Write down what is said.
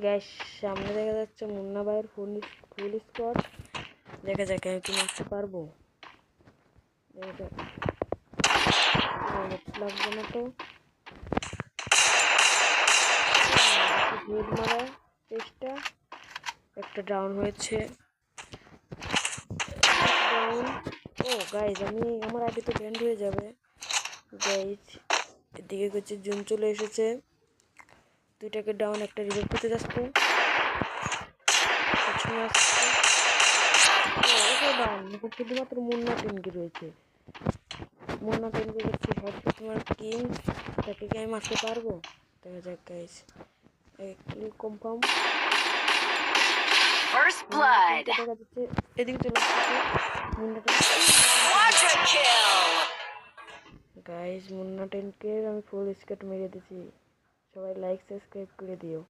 Gas সামনে দেখা যাচ্ছে মুন্না ভাইয়ের ফুল স্কোয়াড। দেখা যাক আমি কি মারতে পারবো। দেখা যাক, লাগবে না তো। হেড মারার চেষ্টা, একটা ডাউন হয়েছে। ডাউন। ও গাইজ, আমার আগে তো ব্যান্ড হয়ে যাবে গাইজ। এদিকে হচ্ছে জুন চলে এসেছে, দুইটাকে ডাউন, একটা রিভাইভ করতে যাচ্ছে। ডাউন, শুধুমাত্র মুন্না টেনকে রয়েছে। মুন্না টেনকে হচ্ছে তোমার কিং, তাকে কি আমি মারতে পারবো? দেখা যাক গাইজ, কনফার্ম। First blood. দেখা যাচ্ছে এদিকে চলে আসছে মুন্নাটা। গাইজ মুন্না টেনকে আমি ফুল স্কেট মেরে দিয়েছি। সবাই লাইক সাবস্ক্রাইব করে দিও।